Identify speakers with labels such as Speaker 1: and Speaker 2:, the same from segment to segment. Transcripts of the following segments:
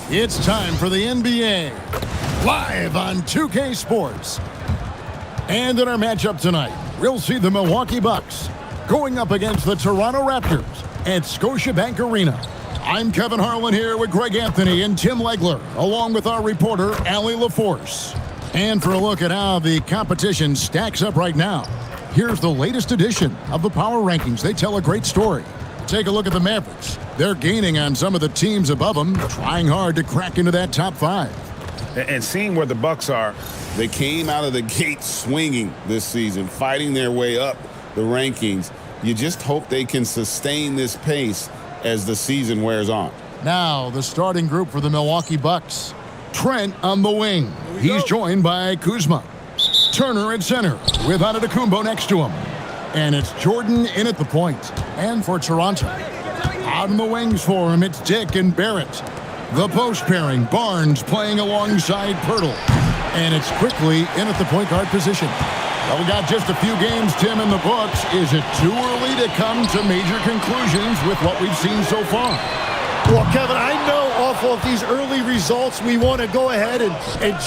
Speaker 1: It's time for the NBA, live on 2K Sports. And in our matchup tonight, we'll see the Milwaukee Bucks going up against the Toronto Raptors at Scotiabank Arena. I'm Kevin Harlan here with Greg Anthony and Tim Legler, along with our reporter, Allie LaForce. And for a look at how the competition stacks up right now, here's the latest edition of the Power Rankings. They tell a great story. Take a look at the Mavericks. They're gaining on some of the teams above them, trying hard to crack into that top five.
Speaker 2: And seeing where the Bucks are, they came out of the gate swinging this season, fighting their way up the rankings. You just hope they can sustain this pace as the season wears on.
Speaker 1: Now, the starting group for the Milwaukee Bucks. Trent on the wing. He's joined by Kuzma. Turner at center with Antetokounmpo next to him. And it's Jordan in at the point. And for Toronto, out in the wings for him, it's Dick and Barrett. The post pairing, Barnes playing alongside Pirtle. And it's quickly in at the point guard position. Well, we got just a few games, Tim, in the books. Is it too early to come to major conclusions with what we've seen so far?
Speaker 3: Well, Kevin, I know off of these early results, we want to go ahead and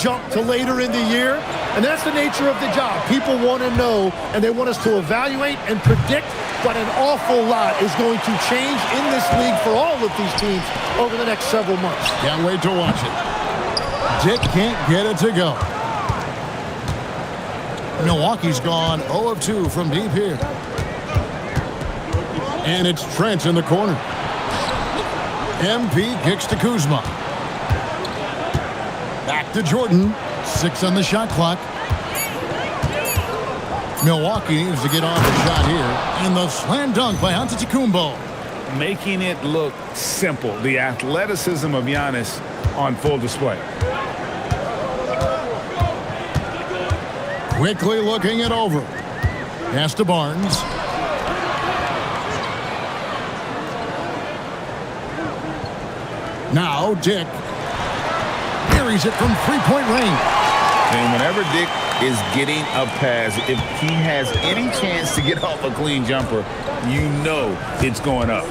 Speaker 3: jump to later in the year. And that's the nature of the job. People want to know, and they want us to evaluate and predict, but an awful lot is going to change in this league for all of these teams over the next several months.
Speaker 1: Can't wait to watch it. Dick can't get it to go. Milwaukee's gone 0 of 2 from deep here. And it's Trent in the corner. MP kicks to Kuzma. Back to Jordan. 6 on the shot clock. Milwaukee needs to get off the shot here. And the slam dunk by Antetokounmpo.
Speaker 2: Making it look simple. The athleticism of Giannis on full display.
Speaker 1: Quickly looking it over. Pass to Barnes. Now Dick. Carries it from three-point range.
Speaker 2: And whenever Dick is getting a pass, if he has any chance to get off a clean jumper, you know it's going up.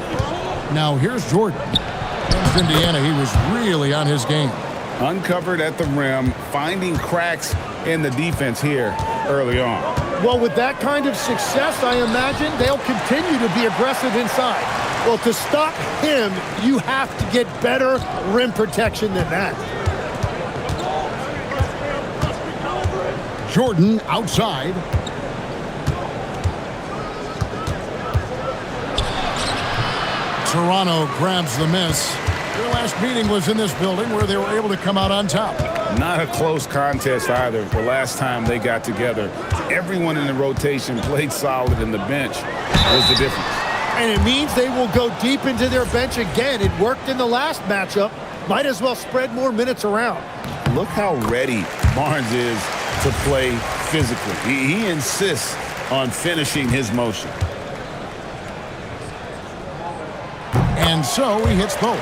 Speaker 1: Now here's Jordan. Against Indiana, he was really on his game.
Speaker 2: Uncovered at the rim, finding cracks in the defense here early on.
Speaker 3: Well, with that kind of success, I imagine they'll continue to be aggressive inside. Well, to stop him, you have to get better rim protection than that.
Speaker 1: Jordan outside. Toronto grabs the miss. Their last meeting was in this building where they were able to come out on top.
Speaker 2: Not a close contest either. The last time they got together, everyone in the rotation played solid, and the bench was the difference.
Speaker 3: And it means they will go deep into their bench again. It worked in the last matchup. Might as well spread more minutes around.
Speaker 2: Look how ready Barnes is to play physically. He insists on finishing his motion.
Speaker 1: And so he hits both.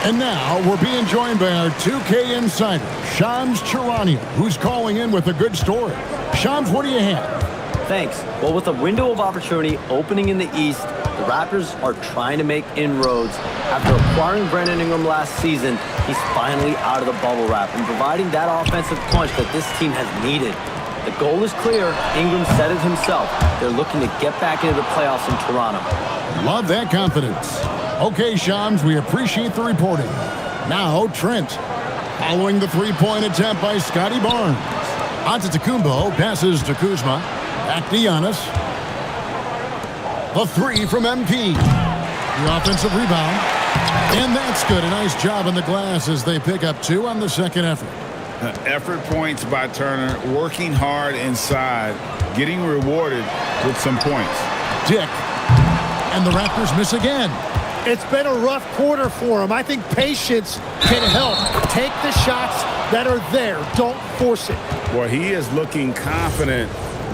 Speaker 1: And now we're being joined by our 2K insider, Shams Charania, who's calling in with a good story. Shams, what do you have?
Speaker 4: Thanks. Well, with a window of opportunity opening in the East, the Raptors are trying to make inroads. After acquiring Brandon Ingram last season, he's finally out of the bubble wrap and providing that offensive punch that this team has needed. The goal is clear. Ingram said it himself. They're looking to get back into the playoffs in Toronto.
Speaker 1: Love that confidence. Okay, Shams, we appreciate the reporting. Now, Trent. Following the three-point attempt by Scotty Barnes. Antetokounmpo passes to Kuzma. Back to Giannis. The three from MP. The offensive rebound. And that's good. A nice job in the glass as they pick up 2 on the second effort.
Speaker 2: Effort points by Turner, working hard inside, getting rewarded with some points.
Speaker 1: Dick. And the Raptors miss again.
Speaker 3: It's been a rough quarter for him. I think patience can help. Take the shots that are there. Don't force it.
Speaker 2: Well, he is looking confident.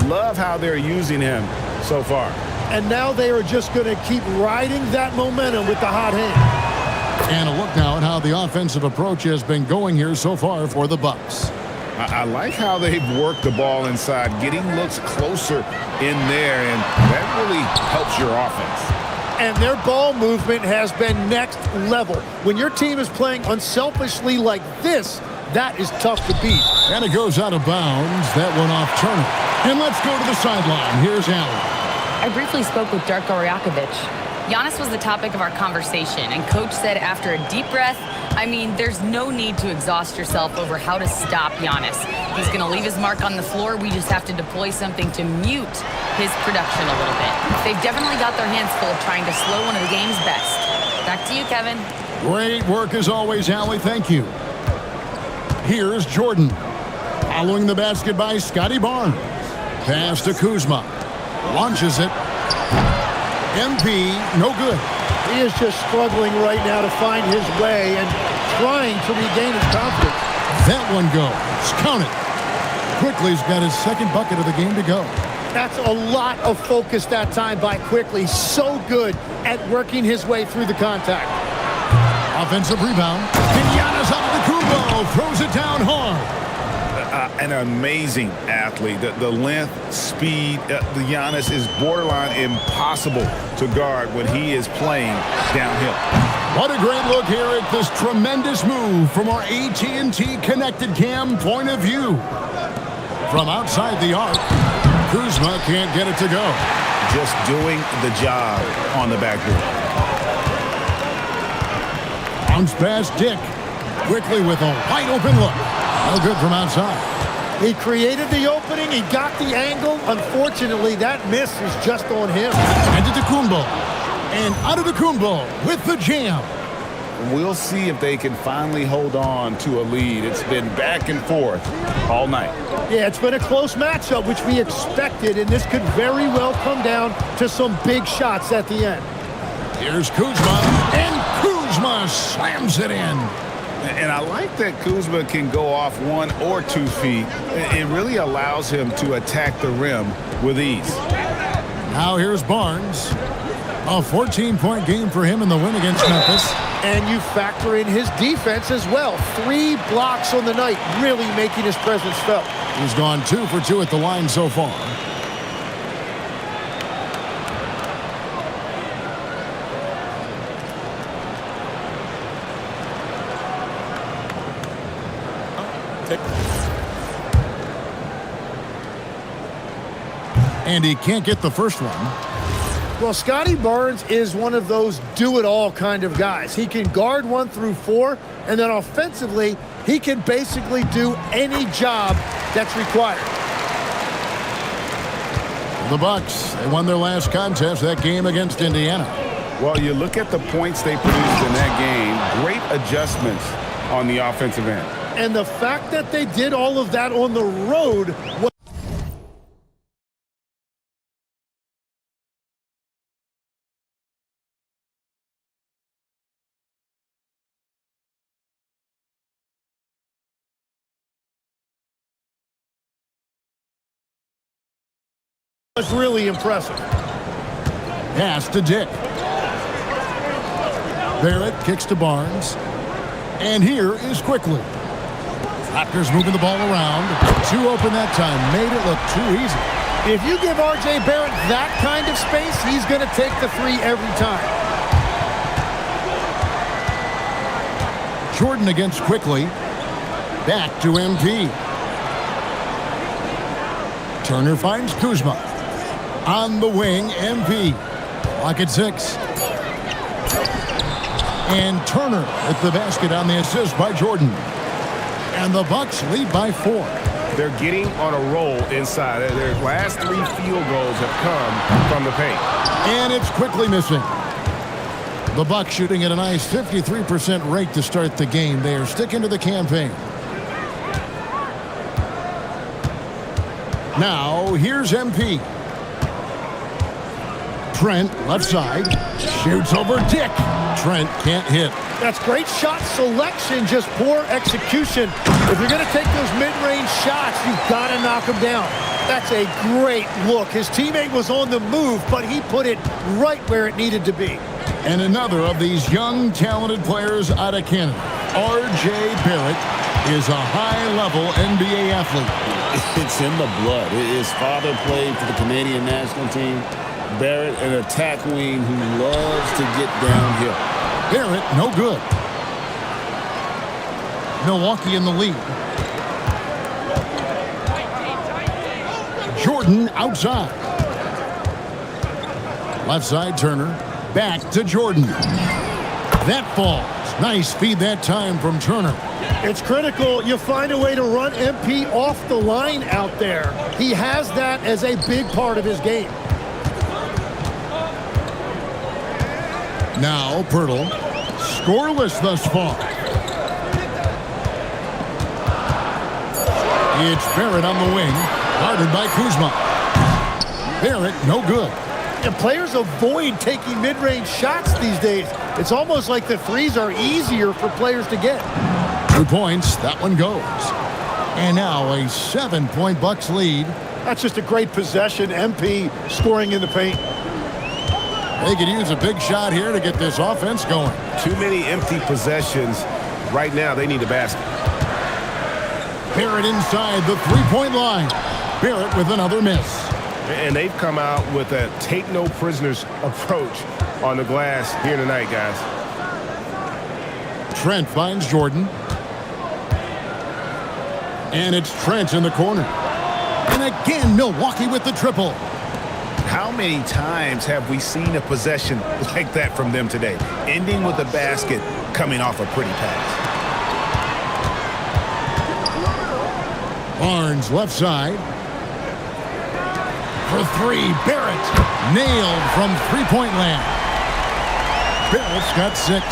Speaker 2: Love how they're using him so far.
Speaker 3: And now they are just going to keep riding that momentum with the hot hand.
Speaker 1: And a look now at how the offensive approach has been going here so far for the Bucks.
Speaker 2: I like how they've worked the ball inside, getting looks closer in there, and that really helps your offense.
Speaker 3: And their ball movement has been next level. When your team is playing unselfishly like this, that is tough to beat.
Speaker 1: And it goes out of bounds. That one off Turner. And let's go to the sideline. Here's Allen.
Speaker 5: I briefly spoke with Darko Rajakovic. Giannis was the topic of our conversation, and Coach said after a deep breath, I mean, there's no need to exhaust yourself over how to stop Giannis. He's going to leave his mark on the floor. We just have to deploy something to mute his production a little bit. They've definitely got their hands full of trying to slow one of the game's best. Back to you, Kevin.
Speaker 1: Great work as always, Allie. Thank you. Here's Jordan. Following the basket by Scotty Barnes. Pass to Kuzma. Launches it. MP, no good.
Speaker 3: He is just struggling right now to find his way and trying to regain his confidence.
Speaker 1: That one goes. Count it. Quickly's got his second bucket of the game to go.
Speaker 3: That's a lot of focus that time by Quickly. So good at working his way through the contact.
Speaker 1: Offensive rebound. Giannis Antetokounmpo throws it down hard.
Speaker 2: An amazing athlete. The length, speed, the Giannis is borderline impossible to guard when he is playing downhill.
Speaker 1: What a great look here at this tremendous move from our AT&T Connected Cam point of view. From outside the arc, Kuzma can't get it to go.
Speaker 2: Just doing the job on the backboard.
Speaker 1: Bounce pass Dick. Quickly with a wide open look. No good from outside.
Speaker 3: He created the opening. He got the angle. Unfortunately, that miss is just on him.
Speaker 1: Antetokounmpo. And Antetokounmpo with the jam.
Speaker 2: We'll see if they can finally hold on to a lead. It's been back and forth all night.
Speaker 3: Yeah, it's been a close matchup, which we expected, and this could very well come down to some big shots at the end.
Speaker 1: Here's Kuzma, and Kuzma slams it in.
Speaker 2: And I like that Kuzma can go off 1 or 2 feet. It really allows him to attack the rim with ease.
Speaker 1: Now here's Barnes. A 14-point game for him in the win against Memphis.
Speaker 3: And you factor in his defense as well. 3 blocks on the night, really making his presence felt.
Speaker 1: He's gone 2 for 2 at the line so far. And he can't get the first one.
Speaker 3: Well, Scotty Barnes is one of those do-it-all kind of guys. He can guard 1 through 4, and then offensively, he can basically do any job that's required.
Speaker 1: The Bucks, they won their last contest, that game against Indiana.
Speaker 2: Well, you look at the points they produced in that game, great adjustments on the offensive end.
Speaker 3: And the fact that they did all of that on the road was really impressive.
Speaker 1: Pass to Dick. Barrett kicks to Barnes. And here is Quickly. Raptors moving the ball around. 2 open that time. Made it look too easy.
Speaker 3: If you give R.J. Barrett that kind of space, he's going to take the 3 every time.
Speaker 1: Jordan against Quickly. Back to MP. Turner finds Kuzma. On the wing, MP. Lock at 6. And Turner at the basket on the assist by Jordan. And the Bucks lead by 4.
Speaker 2: They're getting on a roll inside. Their last 3 field goals have come from the paint.
Speaker 1: And it's Quickly missing. The Bucks shooting at a nice 53% rate to start the game. They are sticking to the campaign. Now, here's MP. Trent, left side, shoots over Dick. Trent can't hit.
Speaker 3: That's great shot selection, just poor execution. If you're going to take those mid-range shots, you've got to knock them down. That's a great look. His teammate was on the move, but he put it right where it needed to be.
Speaker 1: And another of these young, talented players out of Canada, R.J. Barrett, is a high-level NBA athlete.
Speaker 2: It's in the blood. His father played for the Canadian national team. Barrett, an attack wing who loves to get downhill.
Speaker 1: Barrett, no good. Milwaukee in the lead. Jordan outside. Left side, Turner. Back to Jordan. That falls. Nice feed that time from Turner.
Speaker 3: It's critical you find a way to run MP off the line out there. He has that as a big part of his game.
Speaker 1: Now Pirtle. Scoreless thus far. It's Barrett on the wing. Guarded by Kuzma. Barrett, no good.
Speaker 3: And players avoid taking mid-range shots these days. It's almost like the threes are easier for players to get.
Speaker 1: 2 points. That one goes. And now a 7-point Bucks lead.
Speaker 3: That's just a great possession. MP scoring in the paint.
Speaker 1: They could use a big shot here to get this offense going.
Speaker 6: Too many empty possessions. Right now, they need a basket.
Speaker 1: Barrett inside the three-point line. Barrett with another miss.
Speaker 6: And they've come out with a take-no-prisoners approach on the glass here tonight, guys.
Speaker 1: Trent finds Jordan. And it's Trent in the corner. And again, Milwaukee with the triple.
Speaker 6: How many times have we seen a possession like that from them today? Ending with a basket, coming off a pretty pass.
Speaker 1: Barnes left side. For three, Barrett nailed from three-point land. Barrett's got 6.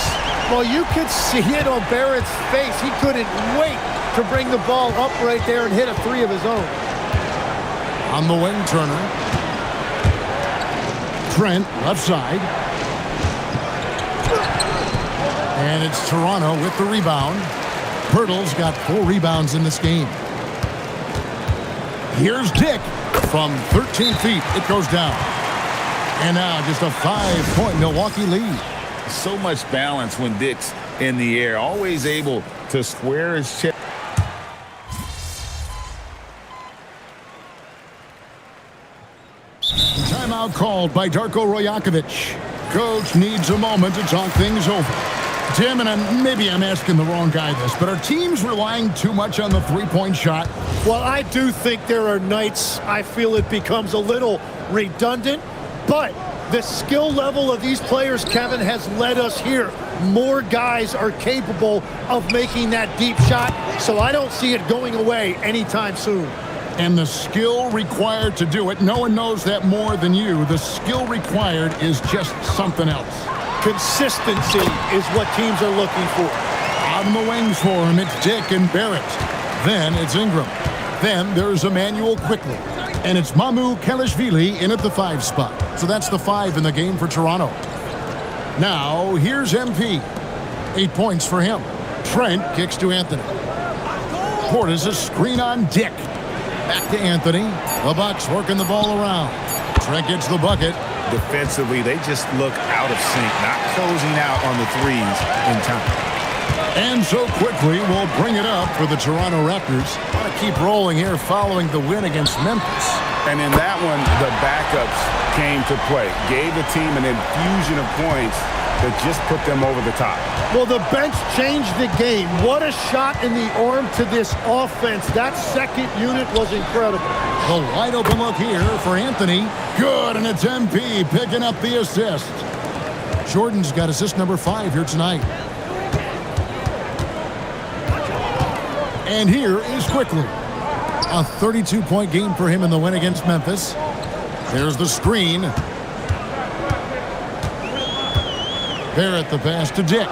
Speaker 3: Well, you could see it on Barrett's face. He couldn't wait to bring the ball up right there and hit a 3 of his own.
Speaker 1: On the wing, Turner. Trent left side. And it's Toronto with the rebound. Pirtle's got 4 rebounds in this game. Here's Dick. From 13 feet, it goes down. And now just a 5-point Milwaukee lead.
Speaker 2: So much balance when Dick's in the air. Always able to square his chest.
Speaker 1: Timeout called by Darko Rajakovic. Coach needs a moment to talk things over. Tim, and maybe I'm asking the wrong guy this, but are teams relying too much on the three-point shot?
Speaker 3: Well, I do think there are nights I feel it becomes a little redundant, but the skill level of these players, Kevin, has led us here. More guys are capable of making that deep shot, so I don't see it going away anytime soon.
Speaker 1: And the skill required to do it, no one knows that more than you. The skill required is just something else.
Speaker 3: Consistency is what teams are looking for.
Speaker 1: Out in the wings for him, it's Dick and Barrett. Then it's Ingram. Then there's Emmanuel Quickly. And it's Mamu Kelishvili in at the 5 spot. So that's the 5 in the game for Toronto. Now, here's MP. 8 points for him. Trent kicks to Anthony. Portis a screen on Dick. Back to Anthony. The Bucks working the ball around. Trent gets the bucket.
Speaker 6: Defensively, they just look out of sync, not closing out on the threes in time.
Speaker 1: And so Quickly will bring it up for the Toronto Raptors. Want to keep rolling here following the win against Memphis.
Speaker 2: And in that one, the backups came to play. Gave the team an infusion of points that just put them over the top.
Speaker 3: Well, the bench changed the game. What a shot in the arm to this offense. That second unit was incredible.
Speaker 1: The wide open look here for Anthony. Good, and it's MP picking up the assist. Jordan's got assist number 5 here tonight. And here is Quickly. A 32-point game for him in the win against Memphis. There's the screen. Barrett the pass to Dick.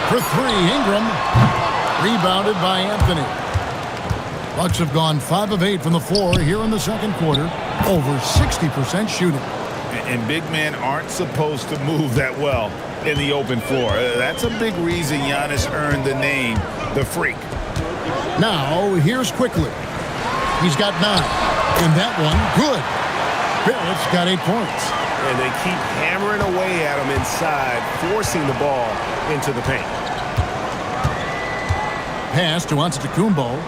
Speaker 1: For 3, Ingram. Rebounded by Anthony. Bucks have gone 5 of 8 from the floor here in the second quarter. Over 60% shooting.
Speaker 6: And big men aren't supposed to move that well in the open floor. That's a big reason Giannis earned the name, the Freak.
Speaker 1: Now, here's Quickly. He's got 9. And that one, good. Barrett's got 8 points.
Speaker 6: And they keep hammering away at him inside, forcing the ball into the paint.
Speaker 1: Pass to Antetokounmpo.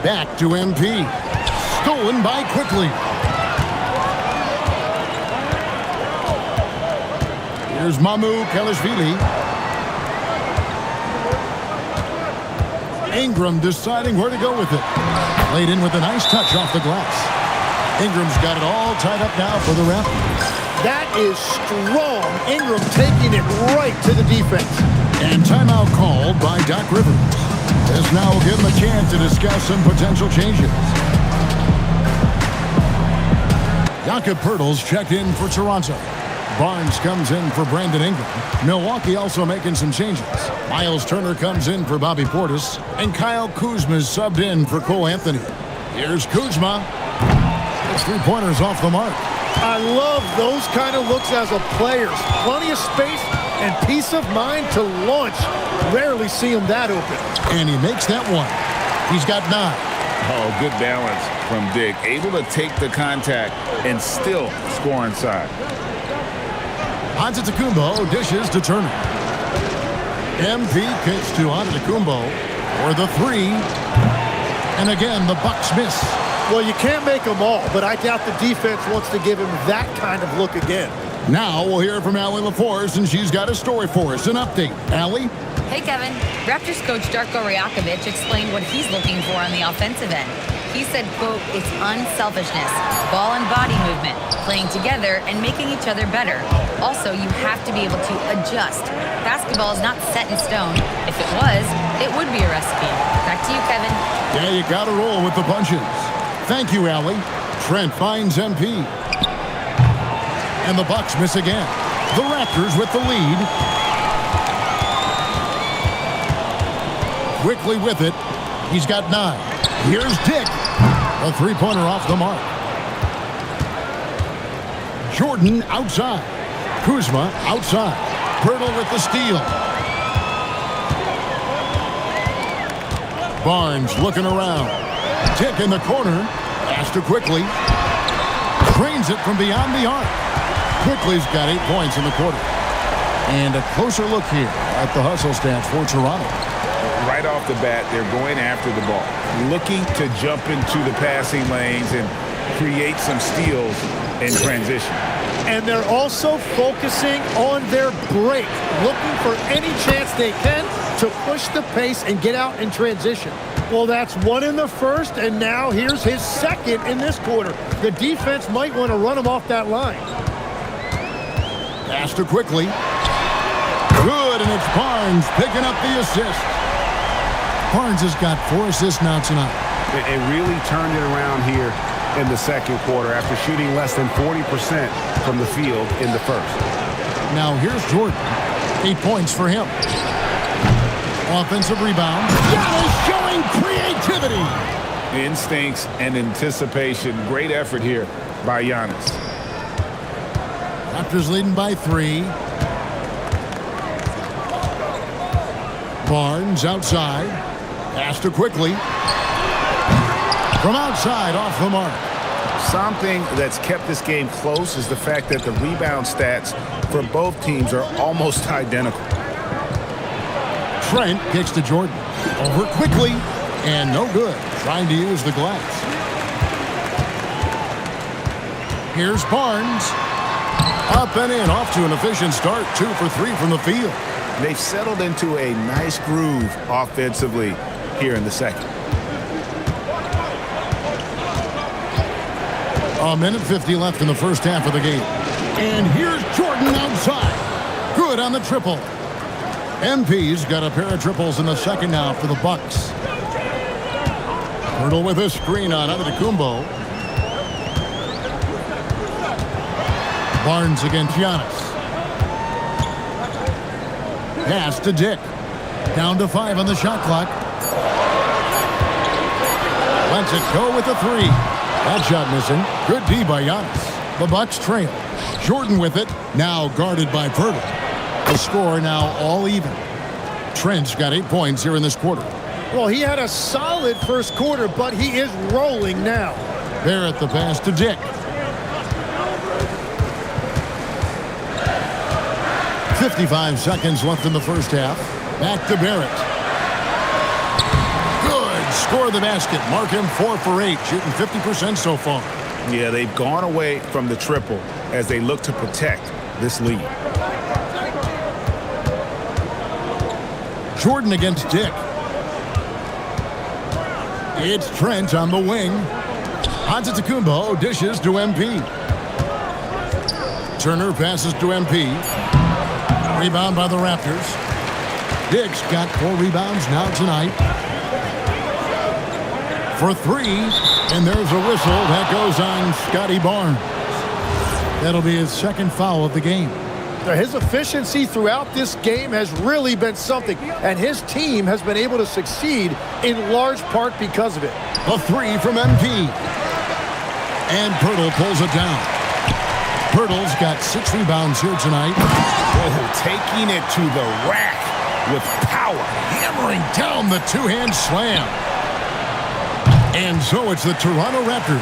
Speaker 1: Back to MP. Stolen by Quickly. Here's Mamu Kelishvili. Ingram deciding where to go with it. Laid in with a nice touch off the glass. Ingram's got it all tied up now for the Raptors.
Speaker 3: That is strong. Ingram taking it right to the defense.
Speaker 1: And timeout called by Doc Rivers. This now will give him a chance to discuss some potential changes. Jakob Poeltl's checked in for Toronto. Barnes comes in for Brandon Ingram. Milwaukee also making some changes. Miles Turner comes in for Bobby Portis. And Kyle Kuzma's subbed in for Cole Anthony. Here's Kuzma. His three-pointers off the mark.
Speaker 3: I love those kind of looks as a player. Plenty of space and peace of mind to launch. Rarely see him that open.
Speaker 1: And he makes that one. He's got 9.
Speaker 6: Oh, good balance from Dick. Able to take the contact and still score inside.
Speaker 1: Antetokounmpo dishes to Turner. MP kicks to Antetokounmpo for the 3. And again, the Bucks miss.
Speaker 3: Well, you can't make them all, but I doubt the defense wants to give him that kind of look again.
Speaker 1: Now we'll hear from Allie LaForce, and she's got a story for us. An update. Allie?
Speaker 5: Hey, Kevin. Raptors coach Darko Rajakovic explained what he's looking for on the offensive end. He said, quote, it's unselfishness, ball and body movement, playing together and making each other better. Also, you have to be able to adjust. Basketball is not set in stone. If it was, it would be a recipe. Back to you, Kevin.
Speaker 1: Yeah, you got to roll with the punches. Thank you, Allie. Trent finds MP. And the Bucks miss again. The Raptors with the lead. Quickly with it. He's got 9. Here's Dick. A three-pointer off the mark. Jordan outside. Kuzma outside. Poeltl with the steal. Barnes looking around. Dick in the corner. Pass to Quickly. Drains it from beyond the arc. Quickly's got 8 points in the quarter. And a closer look here at the hustle stats for Toronto.
Speaker 6: Right off the bat, they're going after the ball, looking to jump into the passing lanes and create some steals in transition.
Speaker 3: And they're also focusing on their break, looking for any chance they can to push the pace and get out in transition. Well, that's 1 in the first, and now here's his 2nd in this quarter. The defense might want to run him off that line.
Speaker 1: Pass to Quickly. Good, and it's Barnes picking up the assist. Barnes has got 4 assists now tonight.
Speaker 7: It really turned it around here in the second quarter after shooting less than 40% from the field in the first.
Speaker 1: Now here's Jordan. 8 points for him. Offensive rebound. Giannis showing creativity.
Speaker 6: Instincts and anticipation. Great effort here by Giannis.
Speaker 1: Raptors leading by 3. Barnes outside. Pass to Quickly. From outside, off the mark.
Speaker 6: Something that's kept this game close is the fact that the rebound stats for both teams are almost identical.
Speaker 1: Trent kicks to Jordan. Over Quickly. And no good. Trying to use the glass. Here's Barnes. Up and in. Off to an efficient start. 2 for 3 from the field.
Speaker 6: They've settled into a nice groove offensively here in the second.
Speaker 1: A minute 50 left in the first half of the game. And here's Jordan outside. Good on the triple. MP's got a pair of triples in the second now for the Bucks. Poeltl with a screen on Antetokounmpo. Barnes against Giannis. Pass to Dick. Down to 5 on the shot clock. Lets it go with a 3. That shot missing. Good D by Giannis. The Bucks trail. Jordan with it. Now guarded by Poeltl. The score now all even. Trent's got 8 points here in this quarter.
Speaker 3: Well, he had a solid first quarter, but he is rolling now.
Speaker 1: Barrett the pass to Dick. .55 seconds left in the first half. Back to Barrett. Good score the basket. Mark him 4 for 8, shooting 50% so far.
Speaker 6: Yeah, they've gone away from the triple as they look to protect this lead.
Speaker 1: Jordan against Dick. It's Trent on the wing. Antetokounmpo dishes to MP. Turner passes to MP. Rebound by the Raptors. Dick's got 4 rebounds now tonight. For 3, and there's a whistle. That goes on Scotty Barnes. That'll be his second foul of the game.
Speaker 3: His efficiency throughout this game has really been something, and his team has been able to succeed in large part because of it.
Speaker 1: A 3 from MP. And Pirtle pulls it down. Pirtle's got 6 rebounds here tonight.
Speaker 6: Oh, taking it to the rack with power.
Speaker 1: Hammering down the two-hand slam. And so it's the Toronto Raptors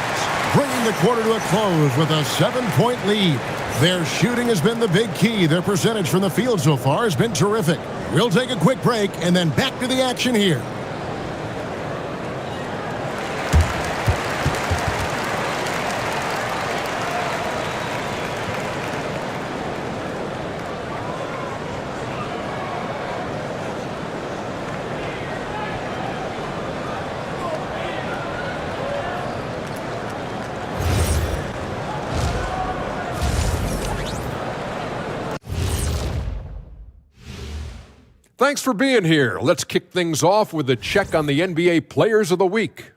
Speaker 1: bringing the quarter to a close with a 7-point lead. Their shooting has been the big key. Their percentage from the field so far has been terrific. We'll take a quick break and then back to the action here.
Speaker 8: Thanks for being here. Let's kick things off with a check on the NBA Players of the Week.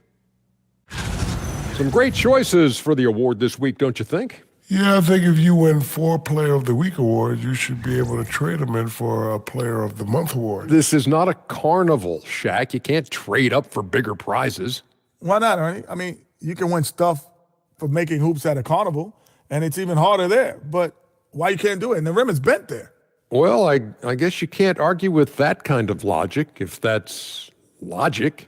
Speaker 8: Some great choices for the award this week, don't you think?
Speaker 9: Yeah, I think if you win 4 Player of the Week awards, you should be able to trade them in for a Player of the Month award.
Speaker 8: This is not a carnival, Shaq. You can't trade up for bigger prizes.
Speaker 10: Why not, Ernie? I mean, you can win stuff for making hoops at a carnival, and it's even harder there. But why you can't do it? And the rim is bent there.
Speaker 8: Well, I guess you can't argue with that kind of logic, if that's logic.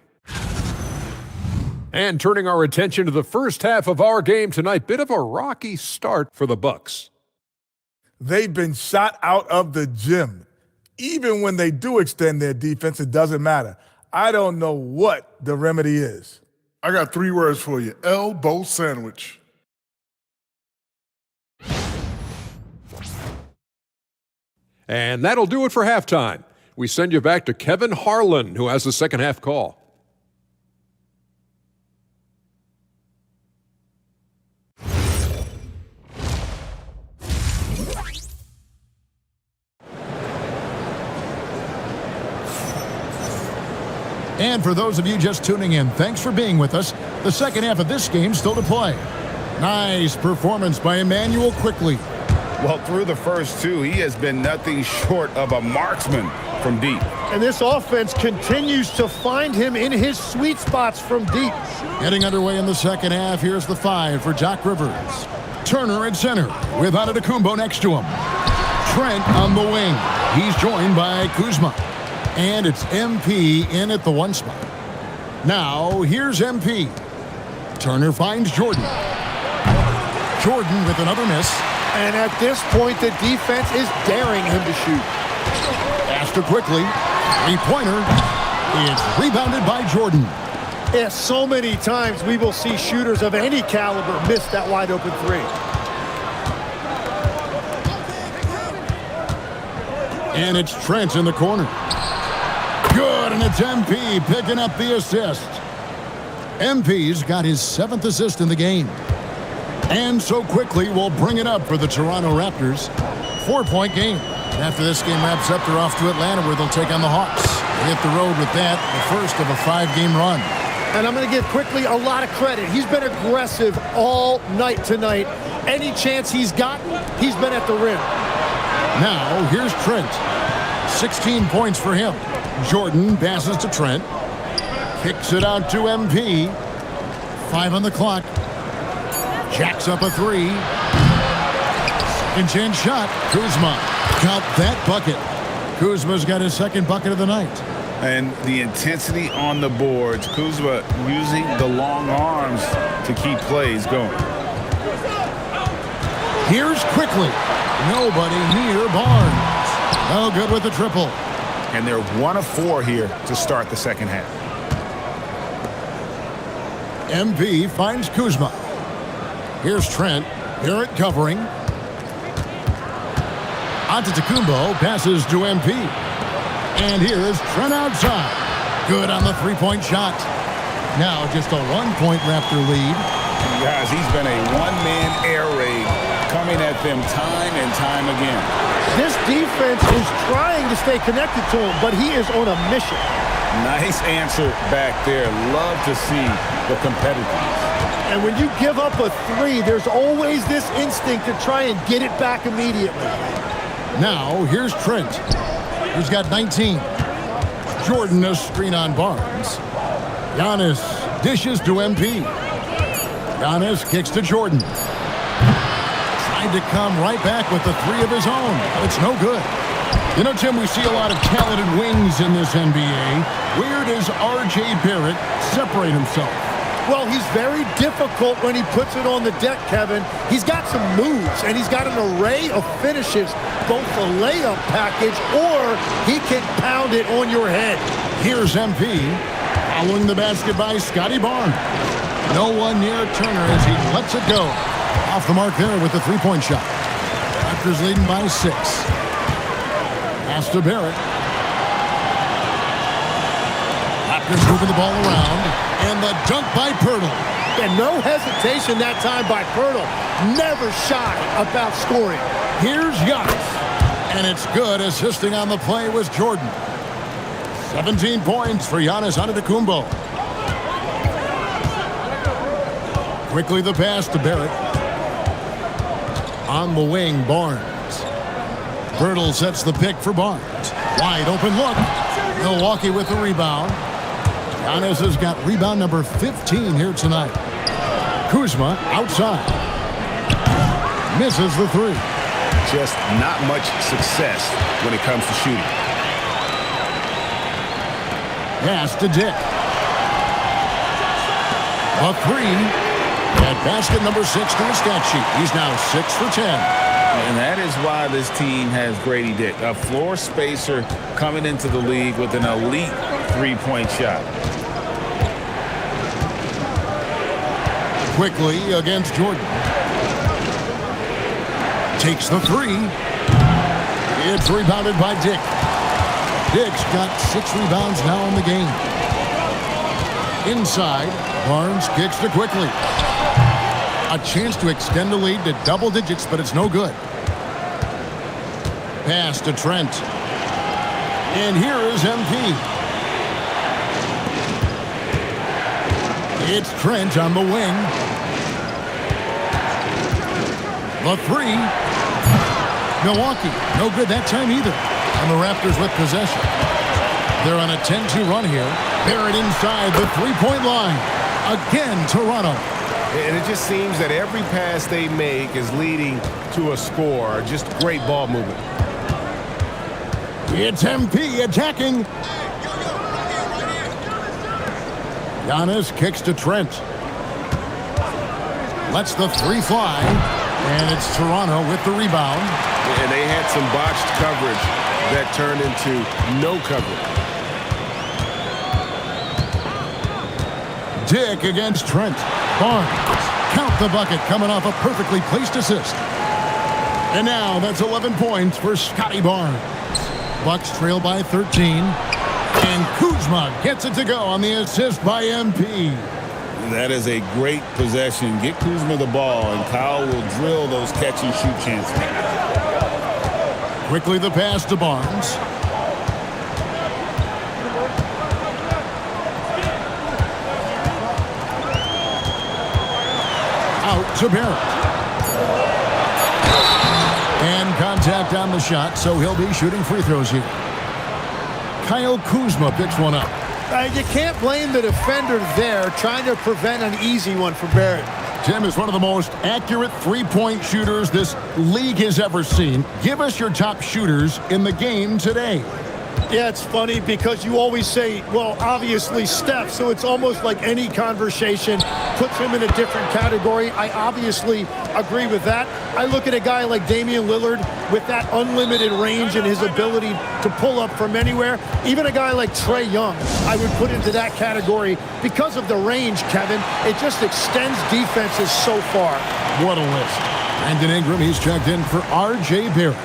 Speaker 8: And turning our attention to the first half of our game tonight, bit of a rocky start for the Bucks.
Speaker 10: They've been shot out of the gym. Even when they do extend their defense, it doesn't matter. I don't know what the remedy is.
Speaker 9: I got 3 words for you. Elbow sandwich.
Speaker 8: And that'll do it for halftime. We send you back to Kevin Harlan, who has the second half call.
Speaker 1: And for those of you just tuning in, thanks for being with us. The second half of this game still to play. Nice performance by Emmanuel Quickley.
Speaker 2: Well, through the first 2, he has been nothing short of a marksman from deep.
Speaker 3: And this offense continues to find him in his sweet spots from deep.
Speaker 1: Getting underway in the second half, here's the 5 for Doc Rivers. Turner at center with Antetokounmpo next to him. Trent on the wing. He's joined by Kuzma. And it's MP in at the 1 spot. Now, here's MP. Turner finds Jordan. Jordan with another miss.
Speaker 3: And at this point, the defense is daring him to shoot.
Speaker 1: Astor quickly. 3-pointer. It's rebounded by Jordan.
Speaker 3: Yeah, so many times we will see shooters of any caliber miss that wide open 3.
Speaker 1: And it's Trent in the corner. Good, and it's MP picking up the assist. MP's got his 7th assist in the game. And so quickly, we'll bring it up for the Toronto Raptors. 4-point game. And after this game wraps up, they're off to Atlanta where they'll take on the Hawks. They hit the road with that, the first of a 5-game run.
Speaker 3: And I'm going to give Quickley a lot of credit. He's been aggressive all night tonight. Any chance he's gotten, he's been at the rim.
Speaker 1: Now, here's Trent. 16 points for him. Jordan passes to Trent. Kicks it out to MP. 5 on the clock. Jacks up a 3. Second chance shot. Kuzma. Count that bucket. Kuzma's got his second bucket of the night.
Speaker 2: And the intensity on the boards. Kuzma using the long arms to keep plays going.
Speaker 1: Here's Quickley. Nobody near Barnes. No good with the triple.
Speaker 6: And they're 1 of 4 here to start the second half.
Speaker 1: MP finds Kuzma. Here's Trent. Barrett covering. Antetokounmpo passes to MP. And here's Trent outside. Good on the three-point shot. Now just a 1-point Raptor lead.
Speaker 6: Guys, he's been a one-man air raid coming at them time and time again.
Speaker 3: This defense is trying to stay connected to him, but he is on a mission.
Speaker 6: Nice answer back there. Love to see the competitiveness.
Speaker 3: And when you give up a three, there's always this instinct to try and get it back immediately.
Speaker 1: Now, here's Trent. He's got 19. Jordan a screen on Barnes. Giannis dishes to MP. Giannis kicks to Jordan. Tried to come right back with the three of his own, but it's no good. You know, Tim, we see a lot of talented wings in this NBA. Where does R.J. Barrett separate himself?
Speaker 3: Well, he's very difficult when he puts it on the deck, Kevin. He's got some moves, and he's got an array of finishes, both the layup package or he can pound it on your head.
Speaker 1: Here's MP, following the basket by Scotty Barnes. No one near Turner as he lets it go. Off the mark there with the three-point shot. Raptors leading by 6. Pass to Barrett. Raptors moving the ball around. And the dunk by Poeltl.
Speaker 3: And no hesitation that time by Poeltl. Never shy about scoring.
Speaker 1: Here's Giannis. And it's good. Assisting on the play was Jordan. 17 points for Giannis Antetokounmpo. Quickly the pass to Barrett. On the wing, Barnes. Poeltl sets the pick for Barnes. Wide open look. Milwaukee with the rebound. Giannis has got rebound number 15 here tonight. Kuzma outside. Misses the three.
Speaker 7: Just not much success when it comes to shooting.
Speaker 1: Pass to Dick. A three. At basket number 6 to the stat sheet. He's now 6 for 10.
Speaker 6: And that is why this team has Grady Dick, a floor spacer coming into the league with an elite three-point shot.
Speaker 1: Quickly against Jordan. Takes the three. It's rebounded by Dick. Dick's got 6 rebounds now in the game. Inside, Barnes kicks to Quickly. A chance to extend the lead to double digits, but it's no good. Pass to Trent. And here is MP. It's Trent on the wing. The three. Milwaukee, no good that time either. And the Raptors with possession. They're on a 10-2 run here. Barrett inside the three-point line. Again, Toronto.
Speaker 7: And it just seems that every pass they make is leading to a score. Just great ball movement.
Speaker 1: It's MP attacking. Giannis kicks to Trent. Lets the three fly. And it's Toronto with the rebound.
Speaker 7: And they had some botched coverage that turned into no coverage.
Speaker 1: Dick against Trent. Barnes. Count the bucket coming off a perfectly placed assist. And now that's 11 points for Scotty Barnes. Bucks trail by 13. And Kuzma gets it to go on the assist by MP.
Speaker 2: That is a great possession. Get Kuzma the ball, and Kyle will drill those catch-and-shoot chances.
Speaker 1: Quickly the pass to Barnes. Out to Barrett. And contact on the shot, so he'll be shooting free throws here. Kyle Kuzma picks one up.
Speaker 3: You can't blame the defender there trying to prevent an easy one for Barrett.
Speaker 1: Tim is one of the most accurate three-point shooters this league has ever seen. Give us your top shooters in the game today.
Speaker 3: Yeah, it's funny because you always say, well, obviously Steph, so it's almost like any conversation puts him in a different category. I obviously agree with that. I look at a guy like Damian Lillard with that unlimited range and his ability to pull up from anywhere. Even a guy like Trae Young, I would put into that category because of the range, Kevin. It just extends defenses so far.
Speaker 1: What a list. Brandon Ingram, he's checked in for R.J. Barrett.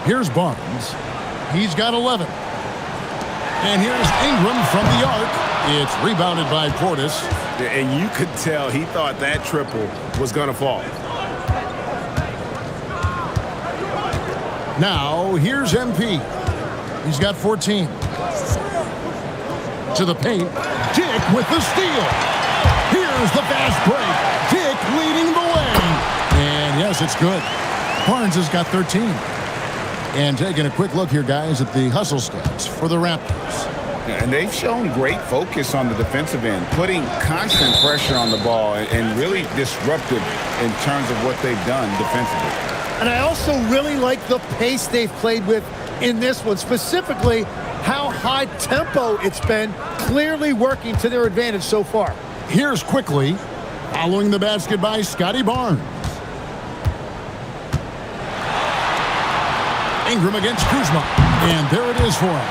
Speaker 1: Here's Barnes. He's got 11. And here's Ingram from the arc. It's rebounded by Portis.
Speaker 7: And you could tell he thought that triple was going to fall.
Speaker 1: Now, here's MP. He's got 14. To the paint. Dick with the steal. Here's the fast break. Dick leading the way. And yes, it's good. Barnes has got 13. And taking a quick look here, guys, at the hustle stats for the Raptors.
Speaker 6: And they've shown great focus on the defensive end, putting constant pressure on the ball and really disruptive in terms of what they've done defensively.
Speaker 3: And I also really like the pace they've played with in this one, specifically how high tempo it's been, clearly working to their advantage so far.
Speaker 1: Here's quickly, following the basket by Scotty Barnes. Ingram against Kuzma. And there it is for him.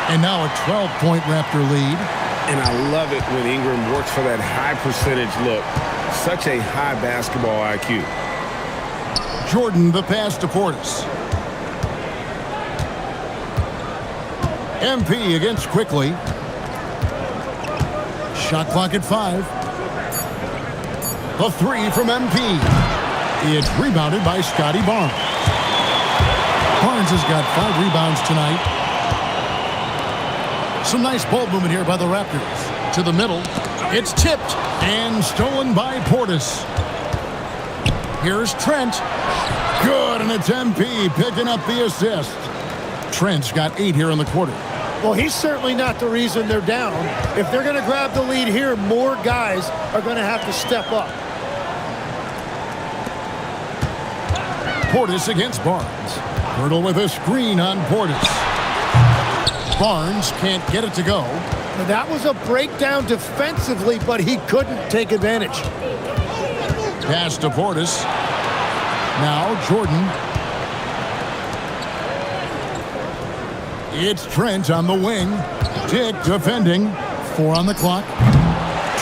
Speaker 1: And now a 12-point Raptor lead.
Speaker 7: And I love it when Ingram works for that high percentage look. Such a high basketball IQ.
Speaker 1: Jordan, the pass to Portis. MP against Quickly. Shot clock at 5. The three from MP. It's rebounded by Scotty Barnes. Barnes has got 5 rebounds tonight. Some nice ball movement here by the Raptors. To the middle. It's tipped and stolen by Portis. Here's Trent. Good, and it's MP picking up the assist. Trent's got 8 here in the quarter.
Speaker 3: Well, he's certainly not the reason they're down. If they're going to grab the lead here, more guys are going to have to step up.
Speaker 1: Portis against Barnes. Hurdle with a screen on Portis. Barnes can't get it to go.
Speaker 3: Now, that was a breakdown defensively, but he couldn't take advantage.
Speaker 1: Pass to Portis. Now Jordan. It's Trent on the wing. Dick defending. 4 on the clock.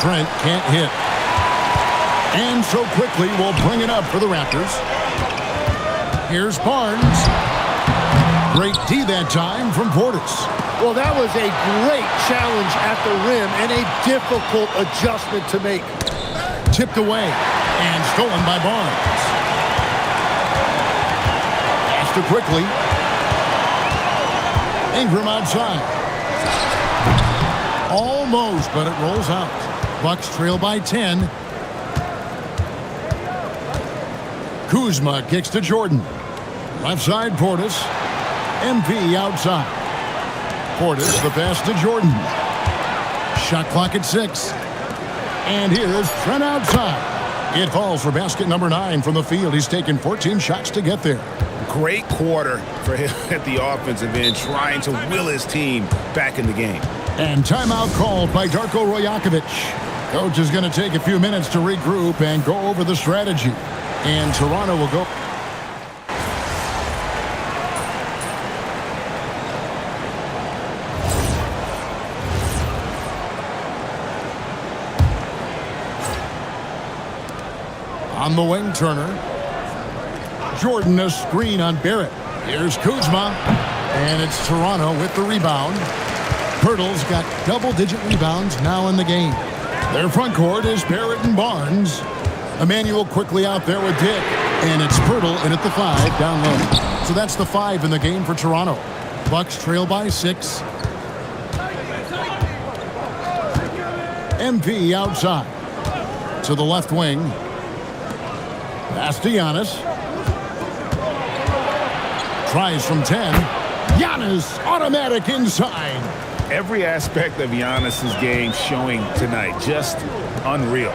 Speaker 1: Trent can't hit. And so quickly we'll bring it up for the Raptors. Here's Barnes. Great D that time from Portis.
Speaker 3: Well, that was a great challenge at the rim and a difficult adjustment to make.
Speaker 1: Tipped away and stolen by Barnes. Pass to Quickly. Ingram outside. Almost, but it rolls out. Bucks trail by 10. Kuzma kicks to Jordan. Left side, Portis. MP outside. Portis, the pass to Jordan. Shot clock at 6. And here's Trent outside. It falls for basket number 9 from the field. He's taken 14 shots to get there.
Speaker 7: Great quarter for him at the offensive end, trying to will his team back in the game.
Speaker 1: And timeout called by Darko Rajakovic. Coach is going to take a few minutes to regroup and go over the strategy. And Toronto will go. On the wing, Turner. Jordan, a screen on Barrett. Here's Kuzma. And it's Toronto with the rebound. Pirtle's got double-digit rebounds now in the game. Their front court is Barrett and Barnes. Emmanuel quickly out there with Dick. And it's Pirtle in at the 5 down low. So that's the 5 in the game for Toronto. Bucks trail by 6. MP outside. To the left wing. Pass to Giannis. Tries from 10. Giannis automatic inside.
Speaker 6: Every aspect of Giannis's game showing tonight. Just unreal.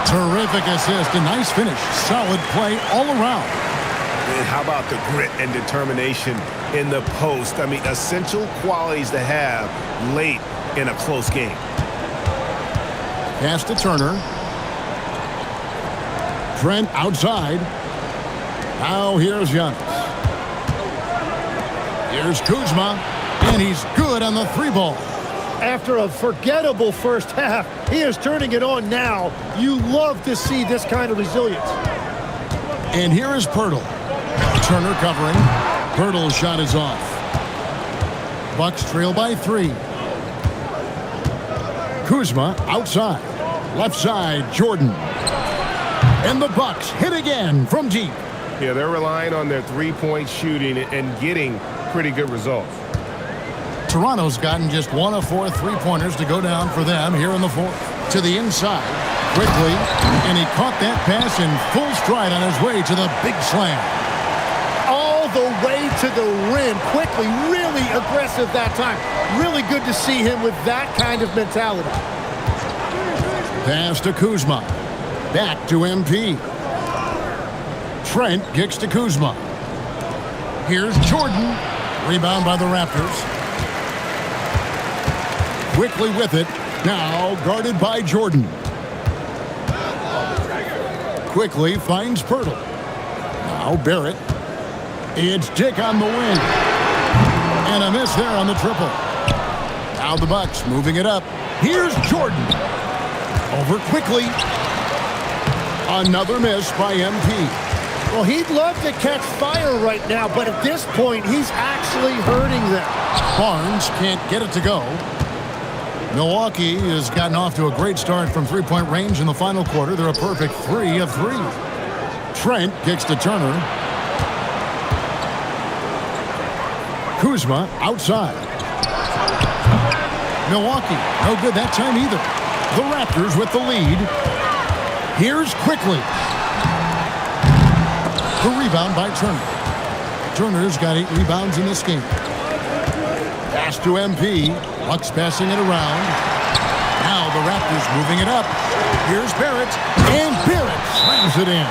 Speaker 1: Terrific assist. A nice finish. Solid play all around.
Speaker 7: And how about the grit and determination in the post? I mean, essential qualities to have late in a close game.
Speaker 1: Pass to Turner. Trent outside. Now here's Giannis. Here's Kuzma. And he's good on the three ball.
Speaker 3: After a forgettable first half, he is turning it on now. You love to see this kind of resilience.
Speaker 1: And here is Poeltl. Turner covering. Poeltl's shot is off. Bucks trail by 3. Kuzma outside. Left side, Jordan. And the Bucks hit again from deep.
Speaker 7: Yeah, they're relying on their three-point shooting and getting pretty good results.
Speaker 1: Toronto's gotten just 1 of 4 three-pointers to go down for them here in the fourth. To the inside, quickly, and he caught that pass in full stride on his way to the big slam.
Speaker 3: All the way to the rim, quickly, really aggressive that time. Really good to see him with that kind of mentality.
Speaker 1: Pass to Kuzma. Back to MP. Trent kicks to Kuzma. Here's Jordan. Rebound by the Raptors. Quickly with it. Now guarded by Jordan. Quickly finds Poeltl. Now Barrett. It's Dick on the wing. And a miss there on the triple. Now the Bucks moving it up. Here's Jordan. Over quickly. Another miss by MP.
Speaker 3: Well, he'd love to catch fire right now, but at this point, he's actually hurting them.
Speaker 1: Barnes can't get it to go. Milwaukee has gotten off to a great start from three-point range in the final quarter. They're a perfect 3 of 3. Trent kicks to Turner. Kuzma outside. Milwaukee, no good that time either. The Raptors with the lead. Here's quickly. The rebound by Turner. Turner's got 8 rebounds in this game. Pass to MP. Bucks passing it around. Now the Raptors moving it up. Here's Barrett. And Barrett slams it in.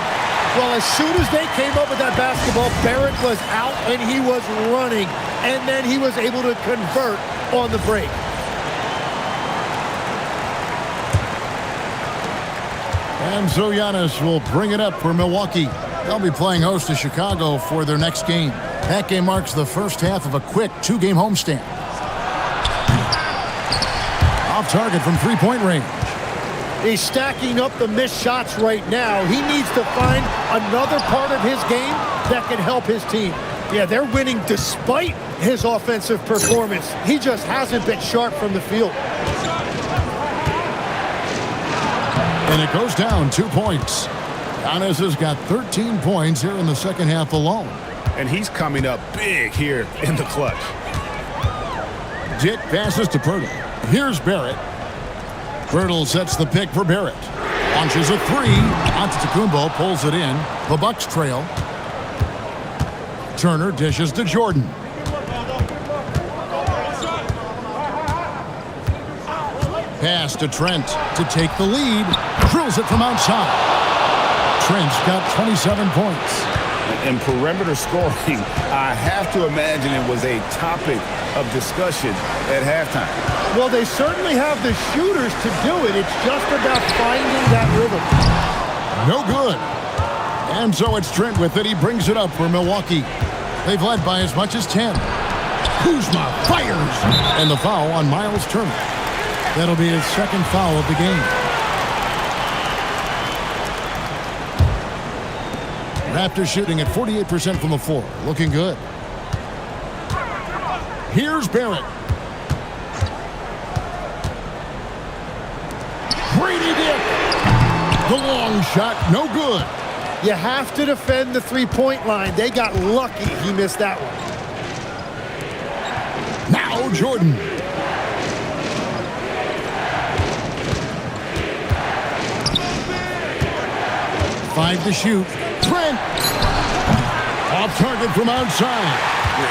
Speaker 3: Well, as soon as they came up with that basketball, Barrett was out and he was running. And then he was able to convert on the break.
Speaker 1: And so Giannis will bring it up for Milwaukee. They'll be playing host to Chicago for their next game. That game marks the first half of a quick 2-game homestand. Off target from three-point range.
Speaker 3: He's stacking up the missed shots right now. He needs to find another part of his game that can help his team. Yeah, they're winning despite his offensive performance. He just hasn't been sharp from the field.
Speaker 1: And it goes down 2 points. Giannis has got 13 points here in the second half alone.
Speaker 7: And he's coming up big here in the clutch.
Speaker 1: Dick passes to Poeltl. Here's Barrett. Poeltl sets the pick for Barrett. Launches a 3. Antetokounmpo pulls it in. The Bucks trail. Turner dishes to Jordan. Pass to Trent to take the lead. Drills it from outside. Trent's got 27 points.
Speaker 6: And perimeter scoring, I have to imagine it was a topic of discussion at halftime.
Speaker 3: Well, they certainly have the shooters to do it. It's just about finding that rhythm.
Speaker 1: No good. And so it's Trent with it. He brings it up for Milwaukee. They've led by as much as 10. Kuzma fires. And the foul on Miles Turner. That'll be his second foul of the game. Raptors shooting at 48% from the floor. Looking good. Here's Barrett. Brady Dick. The long shot, no good.
Speaker 3: You have to defend the three-point line. They got lucky he missed that one.
Speaker 1: Now Jordan. Five to shoot. Trent. Off target from outside.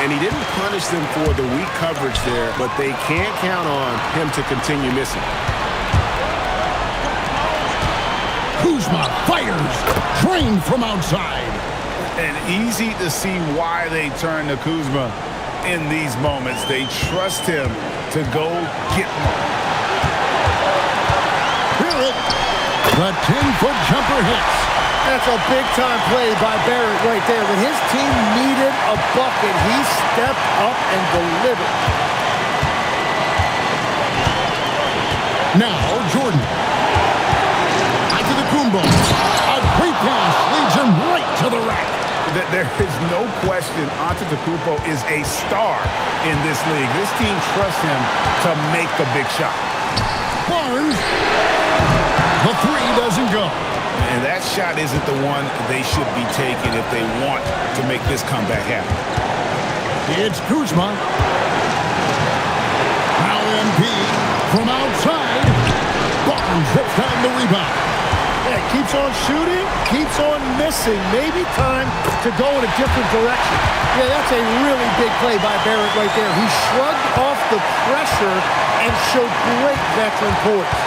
Speaker 7: And he didn't punish them for the weak coverage there, but they can't count on him to continue missing.
Speaker 1: Kuzma fires, drained from outside.
Speaker 6: And easy to see why they turn to Kuzma in these moments. They trust him to go get more.
Speaker 1: Hear it. The 10-foot jumper hits.
Speaker 3: That's a big-time play by Barrett right there. When his team needed a bucket, he stepped up and delivered.
Speaker 1: Now Jordan. Onto the Kumbo. A great pass leads him right to the rack.
Speaker 6: There is no question Antetokounmpo is a star in this league. This team trusts him to make the big shot.
Speaker 1: Barnes. The three doesn't go.
Speaker 6: And that shot isn't the one they should be taking if they want to make this comeback happen.
Speaker 1: It's Kuzma. Now MP from outside. Barnes rips down the rebound.
Speaker 3: Yeah, keeps on shooting, keeps on missing. Maybe time to go in a different direction. Yeah, that's a really big play by Barrett right there. He shrugged off the pressure and showed great veteran poise.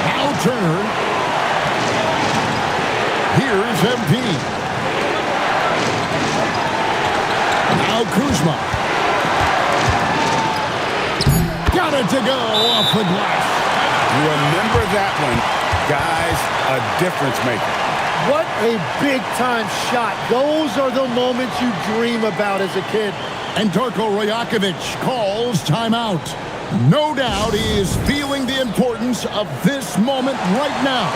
Speaker 1: Now Turner. Here's MP. Now Kuzma. Got it to go off the glass.
Speaker 6: Remember that one, guys, a difference maker.
Speaker 3: What a big-time shot. Those are the moments you dream about as a kid.
Speaker 1: And Darko Rajakovic calls timeout. No doubt he is feeling the importance of this moment right now.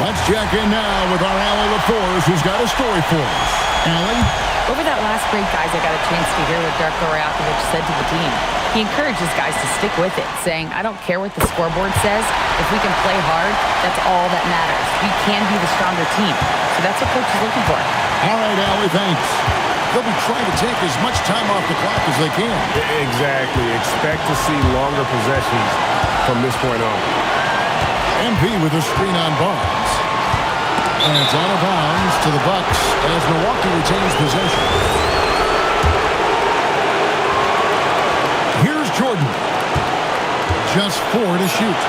Speaker 1: Let's check in now with our Allie LaForce, who's got a story for us. Allie?
Speaker 5: Over that last break, guys, I got a chance to hear what Darko Rajakovic said to the team. He encourages guys to stick with it, saying, I don't care what the scoreboard says. If we can play hard, that's all that matters. We can be the stronger team. So that's what coach is looking for.
Speaker 1: All right, Allie, thanks. They'll be trying to take as much time off the clock as they can.
Speaker 7: Exactly. Expect to see longer possessions from this point on.
Speaker 1: MP with a screen on Barnes. And it's out of bounds to the Bucks as Milwaukee retains possession. Here's Jordan. Just 4 to shoot.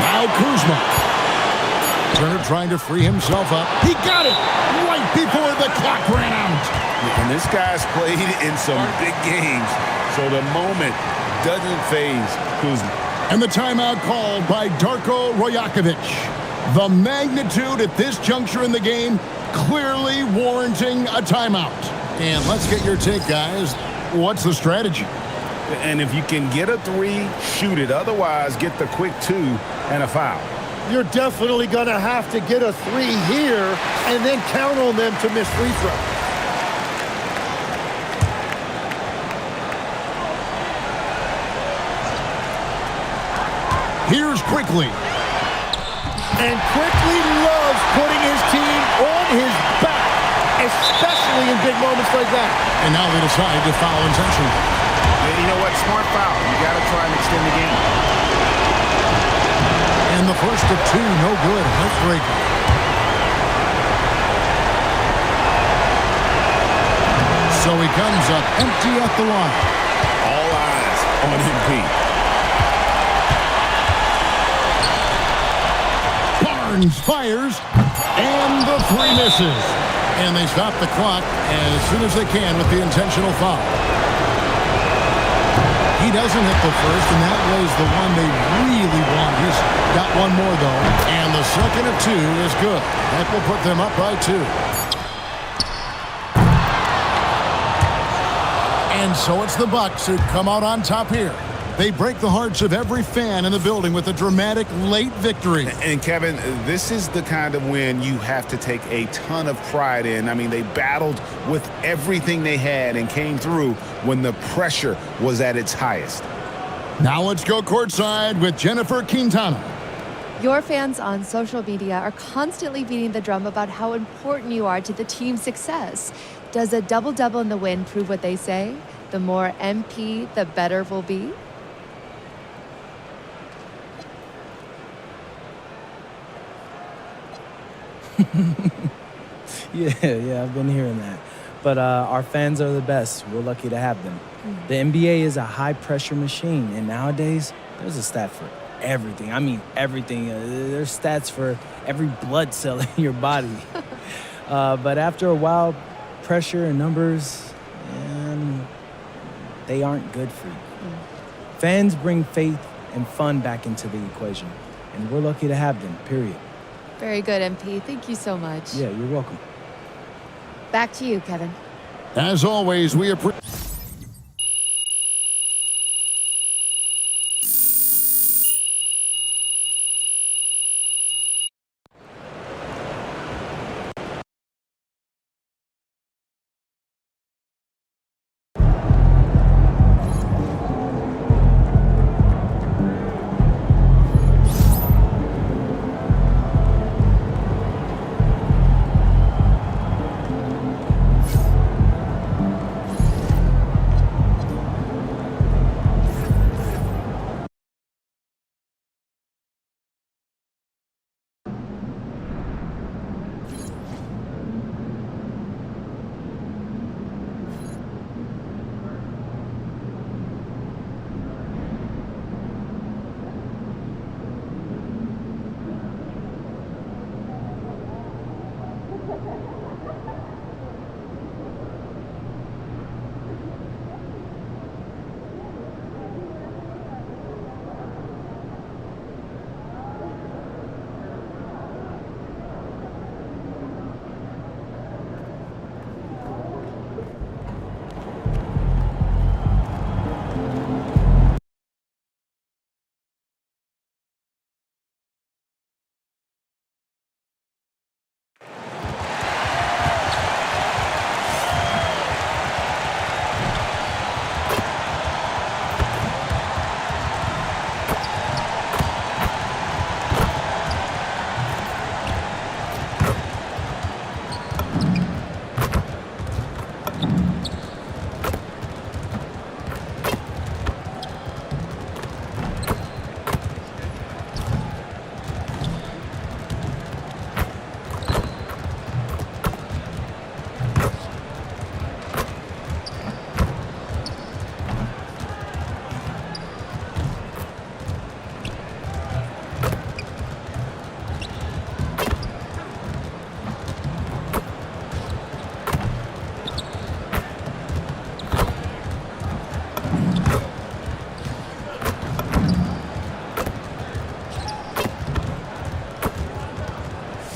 Speaker 1: Now Kuzma. Turner trying to free himself up. He got it right before the clock ran out.
Speaker 6: And this guy's played in some big games, so the moment doesn't faze Kuzma.
Speaker 1: And the timeout called by Darko Rajakovic. The magnitude at this juncture in the game clearly warranting a timeout. And let's get your take, guys. What's the strategy?
Speaker 6: And if you can get a 3, shoot it. Otherwise, get the quick 2 and a foul.
Speaker 3: You're definitely going to have to get a 3 here and then count on them to miss free throw.
Speaker 1: Here's Quickly.
Speaker 3: And Quickly loves putting his team on his back, especially in big moments like that.
Speaker 1: And now they decide to foul intentionally.
Speaker 6: You know what? Smart foul. You got to try and extend the game.
Speaker 1: And the first of 2, no good. Heartbreaker. So he comes up empty at the line.
Speaker 6: All eyes on MP.
Speaker 1: Barnes fires, and the 3 misses. And they stop the clock as soon as they can with the intentional foul. He doesn't hit the first, and that was the one they really want. He's got one more, though. And the second of 2 is good. That will put them up by 2. And so it's the Bucks who come out on top here. They break the hearts of every fan in the building with a dramatic late victory.
Speaker 6: And Kevin, this is the kind of win you have to take a ton of pride in. I mean, they battled with everything they had and came through when the pressure was at its highest.
Speaker 1: Now let's go courtside with Jennifer Quintana.
Speaker 11: Your fans on social media are constantly beating the drum about how important you are to the team's success. Does a double-double in the win prove what they say? The more MP, the better we'll be?
Speaker 12: Yeah, I've been hearing that. but our fans are the best. We're lucky to have them. The NBA is a high-pressure machine, and nowadays, there's a stat for everything. I mean, everything. There's stats for every blood cell in your body. But after a while, pressure and numbers, they aren't good for you. Fans bring faith and fun back into the equation, and we're lucky to have them, period.
Speaker 11: Very good, MP. Thank you so much.
Speaker 12: Yeah, you're welcome.
Speaker 11: Back to you, Kevin.
Speaker 1: As always, we appreciate.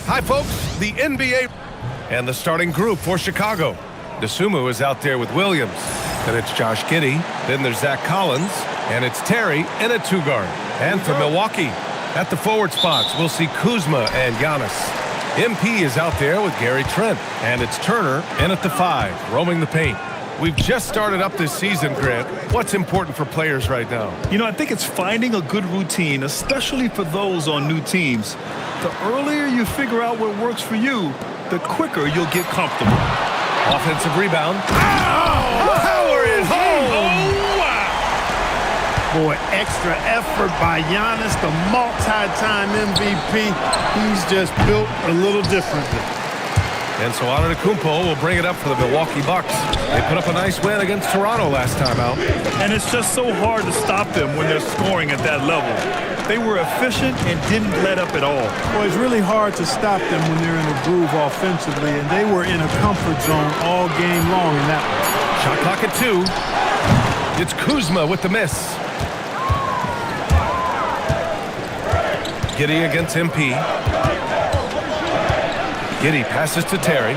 Speaker 7: Hi, folks. The NBA and the starting group for Chicago. Dosunmu is out there with Williams. Then it's Josh Giddey. Then there's Zach Collins. And it's Terry in a two-guard. And for Milwaukee, at the forward spots, we'll see Kuzma and Giannis. MP is out there with Gary Trent. And it's Turner in at the 5, roaming the paint. We've just started up this season, Grant. What's important for players right now?
Speaker 13: You know, I think it's finding a good routine, especially for those on new teams. The earlier you figure out what works for you, the quicker you'll get comfortable.
Speaker 7: Offensive rebound. Power it home!
Speaker 3: Oh, wow! Boy, extra effort by Giannis, the multi-time MVP. He's just built a little differently.
Speaker 7: And so Antetokounmpo will bring it up for the Milwaukee Bucks. They put up a nice win against Toronto last time out.
Speaker 13: And it's just so hard to stop them when they're scoring at that level. They were efficient and didn't let up at all.
Speaker 3: Well, it's really hard to stop them when they're in a groove offensively, and they were in a comfort zone all game long in that one.
Speaker 7: Shot clock at 2. It's Kuzma with the miss. Giddey against MP. Giddey passes to Terry.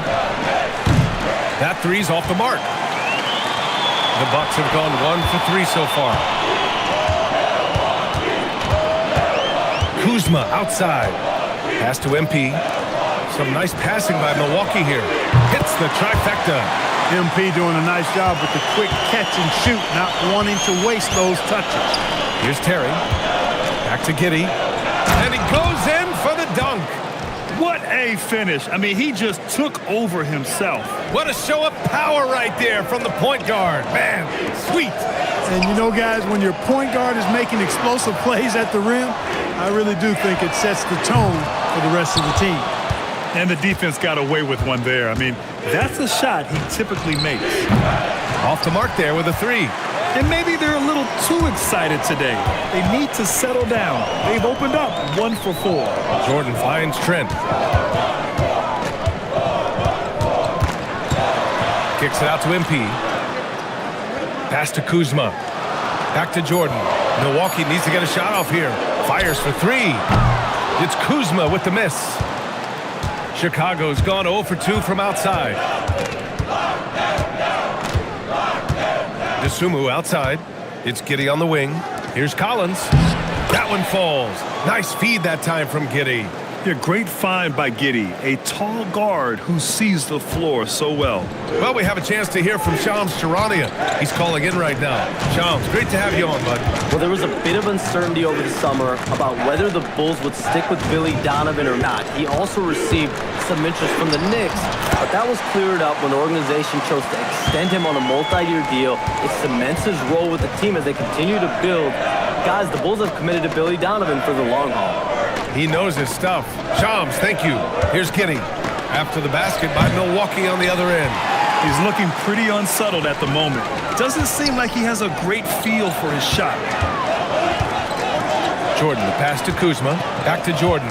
Speaker 7: That three's off the mark. The Bucks have gone 1 for 3 so far. Kuzma outside. Pass to MP. Some nice passing by Milwaukee here. Hits the trifecta.
Speaker 3: MP doing a nice job with the quick catch and shoot, not wanting to waste those touches.
Speaker 7: Here's Terry. Back to Giddey. And he goes in for the dunk.
Speaker 13: What a finish. I mean, he just took over himself.
Speaker 7: What a show of power right there from the point guard. Man, sweet.
Speaker 3: And you know, guys, when your point guard is making explosive plays at the rim, I really do think it sets the tone for the rest of the team.
Speaker 13: And the defense got away with one there. I mean, that's a shot he typically makes.
Speaker 7: Off the mark there with a three.
Speaker 13: And maybe they're a little too excited today. They need to settle down. They've opened up 1 for 4.
Speaker 7: Jordan finds Trent. Kicks it out to MP. Pass to Kuzma. Back to Jordan. Milwaukee needs to get a shot off here. Fires for three. It's Kuzma with the miss. Chicago's gone 0 for 2 from outside. Dosunmu outside. It's Giddey on the wing. Here's Collins. That one falls. Nice feed that time from Giddey.
Speaker 13: Yeah, great find by Giddey, a tall guard who sees the floor so well.
Speaker 7: Well, we have a chance to hear from Shams Charania. He's calling in right now. Shams, great to have you on, bud.
Speaker 4: Well, there was a bit of uncertainty over the summer about whether the Bulls would stick with Billy Donovan or not. He also received some interest from the Knicks, but that was cleared up when the organization chose to extend him on a multi-year deal. It cements his role with the team as they continue to build. Guys, the Bulls have committed to Billy Donovan for the long haul.
Speaker 7: He knows his stuff. Shams, thank you. Here's Giddey. After the basket by Milwaukee on the other end.
Speaker 13: He's looking pretty unsettled at the moment. Doesn't seem like he has a great feel for his shot.
Speaker 7: Jordan, the pass to Kuzma. Back to Jordan.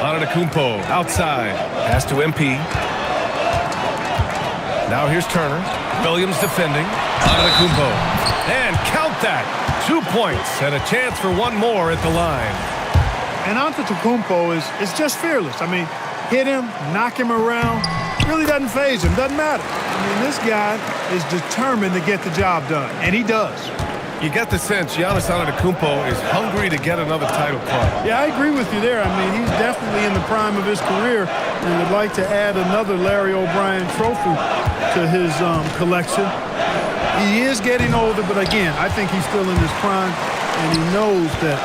Speaker 7: Antetokounmpo outside. Pass to MP. Now here's Turner. Williams defending. Antetokounmpo. And count that. 2 points and a chance for one more at the line.
Speaker 3: And Antetokounmpo is just fearless. I mean, hit him, knock him around, really doesn't faze him, doesn't matter. I mean, this guy is determined to get the job done, and he does.
Speaker 7: You get the sense Giannis Antetokounmpo is hungry to get another title card.
Speaker 3: Yeah, I agree with you there. I mean, he's definitely in the prime of his career and would like to add another Larry O'Brien trophy to his collection. He is getting older, but again, I think he's still in his prime, and he knows that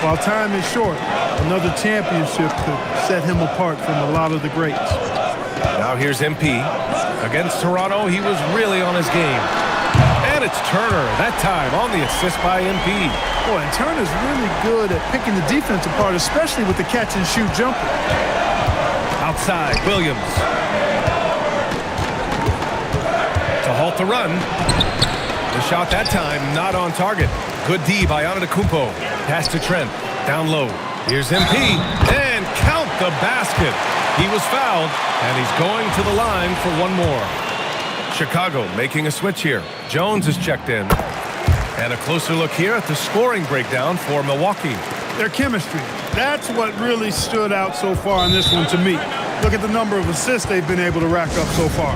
Speaker 3: while time is short, another championship could set him apart from a lot of the greats.
Speaker 7: Now here's MP. Against Toronto, he was really on his game. And it's Turner, that time on the assist by MP.
Speaker 3: Boy, and Turner's really good at picking the defense apart, especially with the catch-and-shoot jumper.
Speaker 7: Outside, Williams. To halt the run. The shot that time not on target. Good D by Antetokounmpo. Pass to Trent. Down low. Here's MP. And count the basket. He was fouled, and he's going to the line for one more. Chicago making a switch here. Jones is checked in. And a closer look here at the scoring breakdown for Milwaukee.
Speaker 3: Their chemistry. That's what really stood out so far in this one to me. Look at the number of assists they've been able to rack up so far.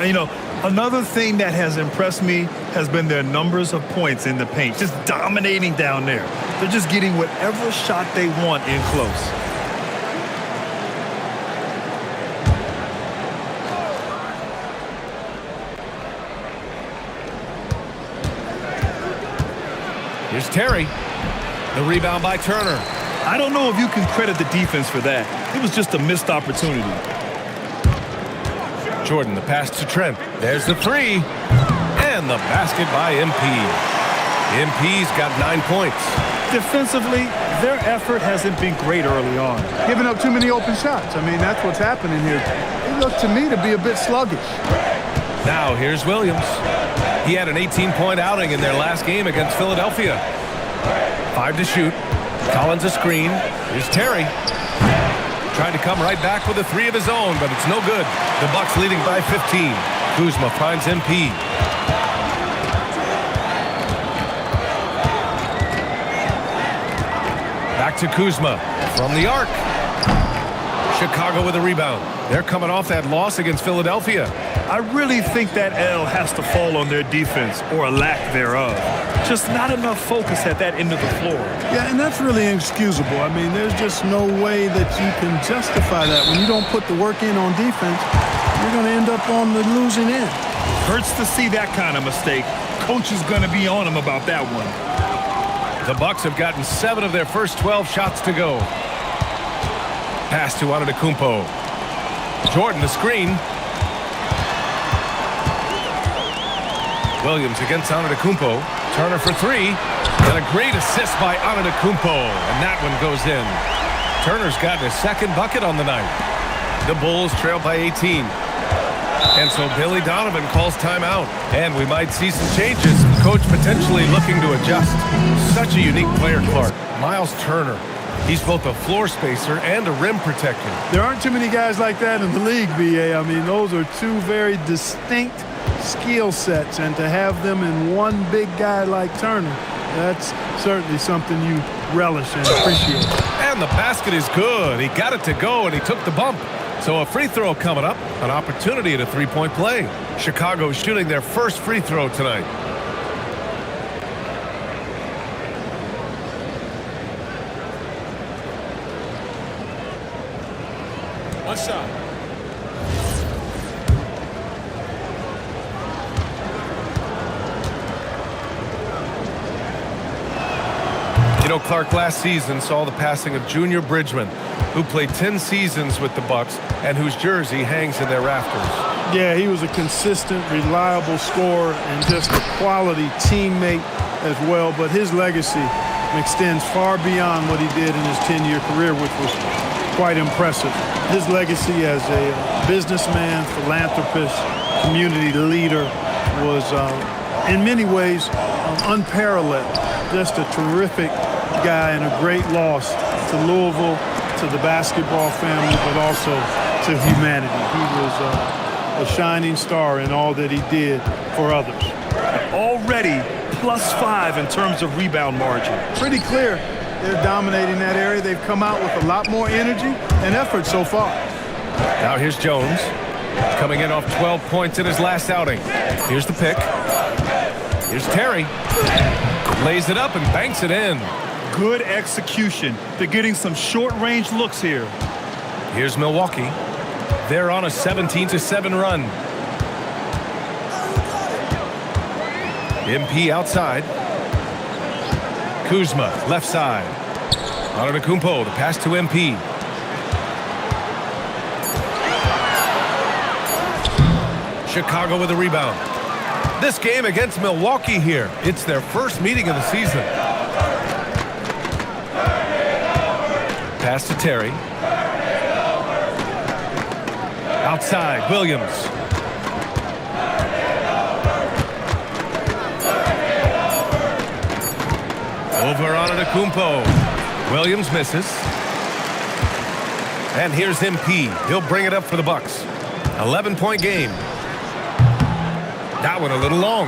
Speaker 13: You know, another thing that has impressed me has been their numbers of points in the paint. Just dominating down there. They're just getting whatever shot they want in close.
Speaker 7: Here's Terry. The rebound by Turner.
Speaker 13: I don't know if you can credit the defense for that. It was just a missed opportunity.
Speaker 7: Jordan, the pass to Trent. There's the three. And the basket by MP. MP's got 9 points.
Speaker 3: Defensively, their effort hasn't been great early on. Giving up too many open shots. I mean, that's what's happening here. It looked to me to be a bit sluggish.
Speaker 7: Now here's Williams. He had an 18-point outing in their last game against Philadelphia. 5 to shoot. Collins a screen. Here's Terry. Trying to come right back with a three of his own, but it's no good. The Bucks leading by 15. Kuzma finds MP. Back to Kuzma from the arc. Chicago with a rebound. They're coming off that loss against Philadelphia.
Speaker 13: I really think that L has to fall on their defense, or a lack thereof. Just not enough focus at that end of the floor.
Speaker 3: Yeah, and that's really inexcusable. I mean, there's just no way that you can justify that. When you don't put the work in on defense, you're going to end up on the losing end.
Speaker 13: Hurts to see that kind of mistake. Coach is going to be on him about that one.
Speaker 7: The Bucks have gotten 7 of their first 12 shots to go. Pass to Antetokounmpo. Jordan the screen. Williams against Antetokounmpo. Turner for three. And a great assist by Antetokounmpo. And that one goes in. Turner's gotten his second bucket on the night. The Bulls trail by 18. And so Billy Donovan calls timeout. And we might see some changes. Coach potentially looking to adjust. Such a unique player, Clark. Miles Turner. He's both a floor spacer and a rim protector.
Speaker 14: There aren't too many guys like that in the league, B.A. I mean, those are two very distinct skill sets. And to have them in one big guy like Turner, that's certainly something you relish and appreciate.
Speaker 7: And the basket is good. He got it to go, and he took the bump. So a free throw coming up, an opportunity at a three-point play. Chicago shooting their first free throw tonight.
Speaker 15: One shot.
Speaker 7: You know, Clark last season saw the passing of Junior Bridgman, who played 10 seasons with the Bucks and whose jersey hangs in their rafters.
Speaker 14: Yeah, he was a consistent, reliable scorer and just a quality teammate as well. But his legacy extends far beyond what he did in his 10-year career, which was quite impressive. His legacy as a businessman, philanthropist, community leader was in many ways unparalleled. Just a terrific guy and a great loss to Louisville, to the basketball family, but also to humanity. He was a shining star in all that he did for others.
Speaker 13: Already +5 in terms of rebound margin.
Speaker 14: Pretty clear they're dominating that area. They've come out with a lot more energy and effort so far.
Speaker 7: Now here's Jones, coming in off 12 points in his last outing. Here's the pick. Here's Terry. Lays it up and banks it in.
Speaker 13: Good execution. They're getting some short-range looks here.
Speaker 7: Here's Milwaukee. They're on a 17-7 run. MP outside. Kuzma, left side. Antetokounmpo, the pass to MP. Chicago with a rebound. This game against Milwaukee here. It's their first meeting of the season. Pass to Terry. Outside, Williams. Over on Antetokounmpo. Williams misses. And here's MP. He'll bring it up for the Bucks. 11-point game. That one a little long.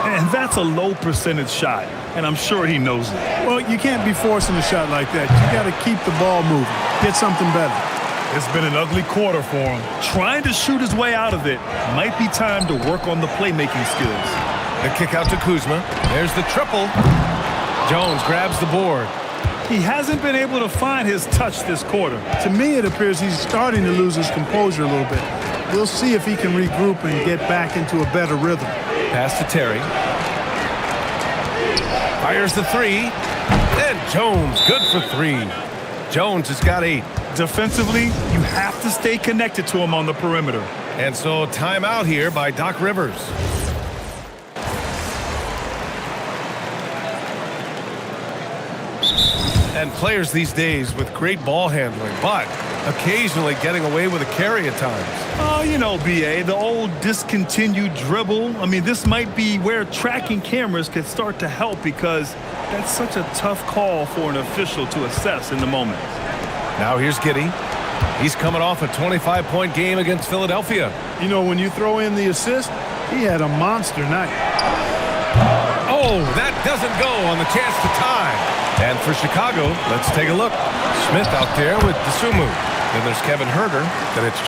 Speaker 13: And that's a low percentage shot. And I'm sure he knows it.
Speaker 14: Well, you can't be forcing a shot like that. You got to keep the ball moving. Get something better.
Speaker 13: It's been an ugly quarter for him. Trying to shoot his way out of it. Might be time to work on the playmaking skills.
Speaker 7: The kick out to Kuzma. There's the triple. Jones grabs the board.
Speaker 14: He hasn't been able to find his touch this quarter. To me, it appears he's starting to lose his composure a little bit. We'll see if he can regroup and get back into a better rhythm.
Speaker 7: Pass to Terry. Fires the three. And Jones, good for three. Jones has got 8.
Speaker 13: Defensively, you have to stay connected to him on the perimeter.
Speaker 7: And so timeout here by Doc Rivers. And players these days with great ball handling, but occasionally getting away with a carry at times.
Speaker 13: Oh, you know, B.A., the old discontinued dribble. I mean, this might be where tracking cameras could start to help because that's such a tough call for an official to assess in the moment.
Speaker 7: Now here's Giddey. He's coming off a 25-point game against Philadelphia.
Speaker 14: You know, when you throw in the assist, he had a monster night.
Speaker 7: Oh, that doesn't go on the chance to tie. And for Chicago, let's take a look. Smith out there with Dosunmu. Then there's Kevin Huerter. Then it's